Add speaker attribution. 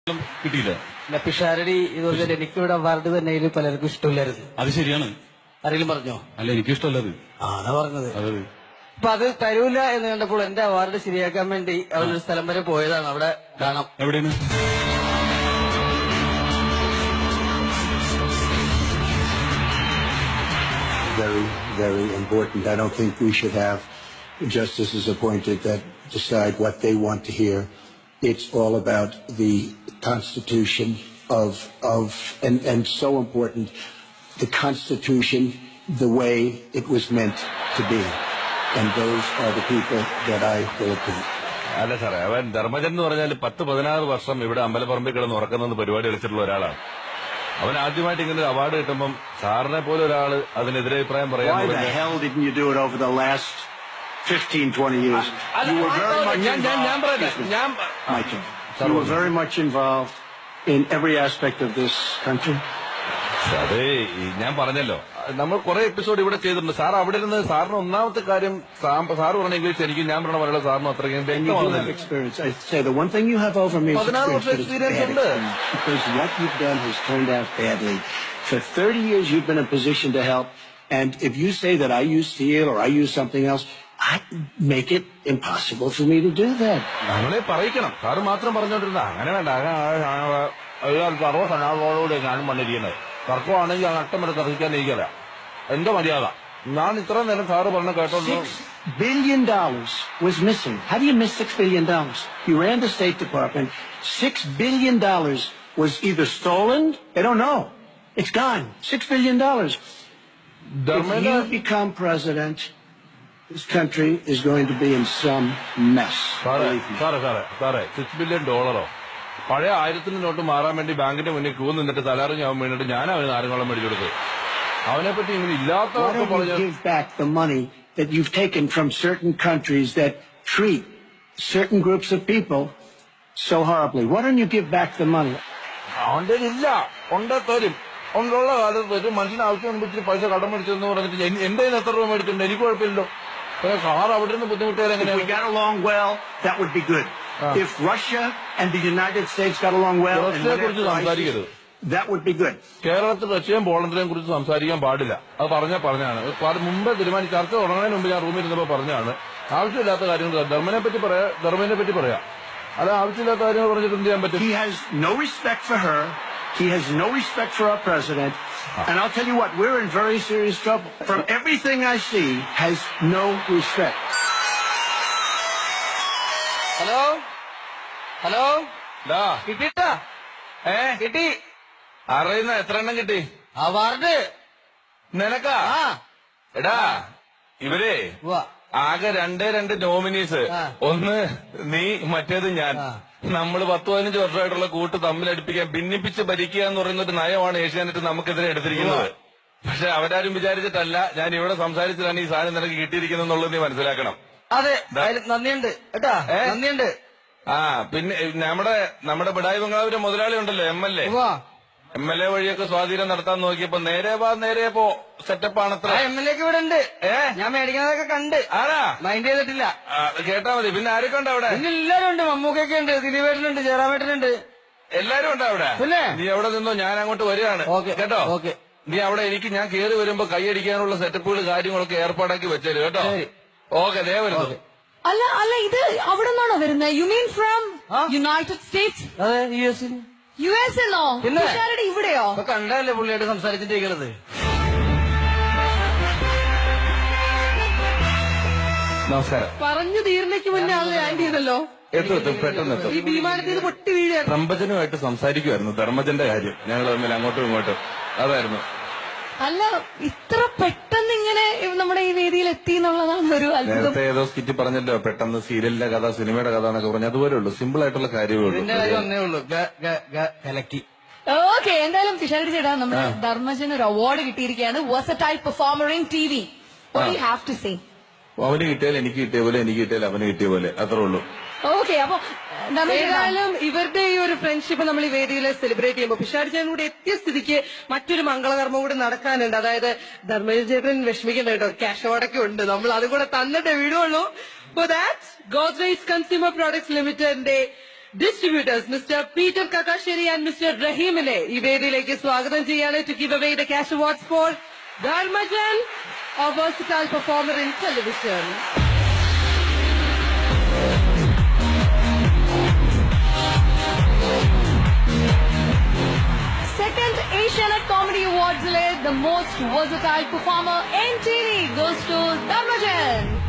Speaker 1: കിട്ടിയില്ല.
Speaker 2: പിഷാരടി ഇതുപോലെ എനിക്കിവിടെ അവാർഡ് തന്നെ പലർക്കും ഇഷ്ടമില്ലായിരുന്നു.
Speaker 1: അത് ശരിയാണ്.
Speaker 2: ആരെങ്കിലും പറഞ്ഞോ?
Speaker 1: അല്ല, എനിക്കും ഇഷ്ടമല്ലത്.
Speaker 2: ആണോ പറഞ്ഞത്? അപ്പൊ അത് തരൂല എന്ന് കണ്ടപ്പോൾ എന്റെ അവാർഡ് ശരിയാക്കാൻ വേണ്ടി അവരൊരു സ്ഥലം വരെ പോയതാണ്. അവിടെ കാണാം.
Speaker 1: എവിടെയാണ്?
Speaker 3: Very, very important. I don't think we should have justices appointed that decide what they want to hear. It's all about the Constitution and so important, the Constitution, the way it was meant to be. And those are the people that I will appoint.
Speaker 4: അല്ല സാറേ, അവൻ ധർമ്മജൻ എന്ന് പറഞ്ഞാൽ 10-16 വർഷം ഇവിടെ അമ്പലപ്പറമ്പിൽ കിടന്ന് ഉറക്കുന്ന പരിപാടി കളിച്ചിട്ടുള്ള ഒരാളാണ്. അവൻ ആദ്യമായിട്ട് ഇങ്ങനെ ഒരു അവാർഡ് കിട്ടുമ്പം സാറിനെ പോലെ ഒരാള് അതിനെതിരെ അഭിപ്രായം പറയാൻ
Speaker 3: Why the hell didn't you do it over the last 15-20 years? You were very much involved. You were very much involved in every aspect of this country.
Speaker 4: അതെ, ഞാൻ പറഞ്ഞല്ലോ, നമ്മൾ കുറെ എപ്പിസോഡ് ഇവിടെ ചെയ്തിട്ടുണ്ട്. സാർ അവിടെ ഇരുന്ന് സാറിന് ഒന്നാമത്തെ കാര്യം സാറ് പറഞ്ഞ ഇംഗ്ലീഷ് എനിക്കും ഞാൻ പറഞ്ഞ മലയാളം സാറിനും അത്രയ്ക്കും
Speaker 3: experience. I say the one thing you have over me is experience. Because what you've done has turned out badly. For 30 years you've been in a position to help, and if you say that I use steel or I use something else, I make it impossible for me to do that.
Speaker 4: നമ്മളെ പറയിക്കണം. Sir മാത്രം പറഞ്ഞോണ്ടിരുന്ന അങ്ങനെ വേണ്ട. സർവ്വസനാളോടെ ഞാനും വന്നിരിക്കുന്നത്. തർക്കമാണെങ്കിൽ നഷ്ടമെടുത്ത് തർക്കിക്കാനിരിക്കല. എന്തോ മര്യാദ. ഞാൻ ഇത്ര നേരം സാറ് പറഞ്ഞ കേട്ടോണ്ട്
Speaker 3: $6 billion was missing. How do you miss $6 billion? You ran the State Department. $6 billion was either stolen. I don't know. It's gone. $6 billion. If you become president, this country is going to be in some mess.
Speaker 4: സാറേ $6 billion പഴയ 1000 not മാറാൻ വേണ്ടി ബാങ്കിന്റെ മുന്നിൽ Q നിന്നിട്ട് തലാറും ഞാൻ വീണിട്ട് ഞാൻ അവന് നാരങ്ങളും മേടിച്ചു കൊടുത്തു. അവനെ പറ്റി ഇങ്ങനെ ഇല്ലാത്ത
Speaker 3: give back the money that you've taken from certain countries that treat certain groups of people so horribly. Why don't you give back the money?
Speaker 4: അവന്റെ ഇല്ല, കൊണ്ടേ തരും. കൊണ്ടുള്ള കാലത്ത് ഒരു മനുഷ്യന് ആവശ്യം ഇച്ചിരി പൈസ കടം മേടിച്ചെന്ന് പറഞ്ഞിട്ട് എന്റെ കയ്യിൽ എത്ര രൂപ മേടിച്ചിട്ടുണ്ട്? എനിക്ക് കുഴപ്പമില്ലല്ലോ. സാർ അവിടെ നിന്ന് ബുദ്ധിമുട്ടിയാൽ എങ്ങനെയാണ്?
Speaker 3: If we got along well, that would be good. If Russia and the United States got along well, that would be good.
Speaker 4: കേരളത്തിൽ റഷ്യയും പോളണ്ടിനെയും കുറിച്ച് സംസാരിക്കാൻ പാടില്ല. അത് പറഞ്ഞാണ്. മുമ്പേ തീരുമാനിച്ച ചർച്ച തുടങ്ങുന്നതിന് മുമ്പ് ഞാൻ റൂമിൽ ഇരുന്നപ്പോ പറഞ്ഞാണ്. ആവശ്യമില്ലാത്ത കാര്യങ്ങൾ ധർമ്മനെ പറ്റി പറയാം. അത് ആവശ്യമില്ലാത്ത കാര്യങ്ങൾ പറഞ്ഞിട്ട് എന്ത് ചെയ്യാൻ പറ്റും?
Speaker 3: He has no respect for her. He has no respect for our president. And I'll tell you what, we're in very serious trouble. From everything I see, has no respect.
Speaker 2: Hello
Speaker 4: കിട്ടിട്ടാ? കിട്ടി. അറിയുന്ന എത്ര എണ്ണം കിട്ടി?
Speaker 2: Award
Speaker 4: നിനക്കാ? എടാ, ഇവരെ ആകെ 2 നോമിനീസ്. ഒന്ന് നീ, മറ്റേത് ഞാൻ. നമ്മൾ 10-15 വർഷമായിട്ടുള്ള കൂട്ട് തമ്മിലടിപ്പിക്കാൻ, ഭിന്നിപ്പിച്ച് ഭരിക്കുക എന്ന് പറയുന്ന ഒരു നയമാണ് ഏഷ്യാനെറ്റ് നമുക്കെതിരെ എടുത്തിരിക്കുന്നത്. പക്ഷെ അവരാരും വിചാരിച്ചിട്ടല്ല ഞാൻ ഇവിടെ സംസാരിച്ചിട്ടാണ് ഈ സാധനം നിനക്ക് കിട്ടിയിരിക്കുന്നത് എന്നുള്ളത് നീ മനസ്സിലാക്കണം.
Speaker 2: അതെ, നന്ദിയുണ്ട് കേട്ടാ, നന്ദിയുണ്ട്.
Speaker 4: പിന്നെ നമ്മുടെ ബിടായി ബംഗ്ലാവിന്റെ മുതലാളി ഉണ്ടല്ലോ, MLA വഴിയൊക്കെ സ്വാധീനം നടത്താൻ നോക്കിയപ്പോ നേരെ പോ സെറ്റപ്പാണത്ര.
Speaker 2: MLA ഇവിടെ ഉണ്ട്. ഞാൻ മേടിക്കുന്നതൊക്കെ കണ്ട്.
Speaker 4: ആരാ?
Speaker 2: മൈൻഡ് ചെയ്തിട്ടില്ല.
Speaker 4: കേട്ടാ മതി. പിന്നെ ആരൊക്കെ ഉണ്ട് അവിടെ?
Speaker 2: എല്ലാരും ഉണ്ട്. മമ്മൂക്കൊക്കെ ഉണ്ട്, ദിലീപേട്ടനുണ്ട്, ജയറാമേട്ടനുണ്ട്,
Speaker 4: എല്ലാരും ഉണ്ട് അവിടെ.
Speaker 2: പിന്നെ
Speaker 4: നീ എവിടെ നിന്നോ, ഞാൻ അങ്ങോട്ട് വരികയാണ് കേട്ടോ. നീ അവിടെ ഞാൻ കയറി വരുമ്പോ കൈയടിക്കാനുള്ള സെറ്റപ്പുകൾ കാര്യങ്ങളൊക്കെ ഏർപ്പാടാക്കി വെച്ചേരും കേട്ടോ. ഓക്കെ, ദേ വരുന്നു.
Speaker 5: അല്ല ഇത് അവിടെ നിന്നാണോ വരുന്നത്? You mean from United States?
Speaker 2: അതെ,
Speaker 5: US എന്നോ? പിഷാരടി ഇവിടെയോ?
Speaker 2: കണ്ടല്ലേ പുള്ളിയായിട്ട് സംസാരിച്ചിട്ടിരിക്കുന്നത്.
Speaker 4: നമസ്കാരം.
Speaker 5: പറഞ്ഞു തീർന്നേക്ക് മുന്നേ ആൾ ലാൻഡ് ചെയ്തല്ലോ.
Speaker 4: പെട്ടെന്ന്
Speaker 5: ഈ വിമാനത്തിൽ പൊട്ടി വീഴുകയാണ്.
Speaker 4: ധർമ്മജനുമായിട്ട് സംസാരിക്കുമായിരുന്നു, ധർമ്മജന്റെ കാര്യം. ഞങ്ങൾ തമ്മിൽ അങ്ങോട്ടും ഇങ്ങോട്ടും അതായിരുന്നു.
Speaker 5: അല്ല, ഇത്ര പെട്ടെന്ന് ഇങ്ങനെ നമ്മുടെ ഈ വേദിയിൽ എത്തി എന്നുള്ളതാണ് ഒരു അത്ഭുതം.
Speaker 4: നേരത്തെ ഏതോ സ്കിറ്റ് പറഞ്ഞല്ലോ, പെട്ടെന്ന് സീരിയലിന്റെ കഥ, സിനിമയുടെ കഥ എന്നൊക്കെ പറഞ്ഞു. അതുപോലെ ഉള്ളൂ, സിമ്പിൾ ആയിട്ടുള്ള കാര്യമേ ഉള്ളൂ.
Speaker 5: ഓക്കെ, എന്തായാലും പിഷാരടി ചേട്ടാ, നമ്മുടെ ധർമ്മജന് ഒരു അവാർഡ് കിട്ടിയിരിക്കുകയാണ്. Versatile performer in TV. What do you have to say?
Speaker 4: അവന് കിട്ടിയാൽ എനിക്ക് കിട്ടിയ പോലെ, എനിക്ക് കിട്ടിയാൽ അവന് കിട്ടിയ പോലെ, അത്രേ ഉള്ളൂ.
Speaker 5: ഓക്കെ, അപ്പൊ
Speaker 6: ഏതായാലും ഇവരുടെ ഈ ഒരു ഫ്രണ്ട്ഷിപ്പ് നമ്മൾ ഈ വേദിയിൽ സെലിബ്രേറ്റ് ചെയ്യുമ്പോൾ പിഷാരടിച്ചൻ കൂടെ എത്തിയ സ്ഥിതിക്ക് മറ്റൊരു മംഗളകർമ്മം കൂടി നടക്കാനുണ്ട്. അതായത് ധർമ്മജേട്ടൻ വിഷമിക്കണ്ട കേട്ടോ, ക്യാഷ് അവാർഡൊക്കെ ഉണ്ട്. നമ്മൾ അതും കൂടെ തന്നിട്ടേ വീടുള്ളൂ. For that, Godrej Consumer Products Limitedന്റെ distributors mister Peter Kakkassery and mister റഹീമിനെ ഈ വേദിയിലേക്ക് സ്വാഗതം ചെയ്യാണ് to give away the cash awards for Dharmajan, a versatile performer in television.
Speaker 5: Second Asianet Comedy Awards, the most versatile performer in TV goes to Dharmajan.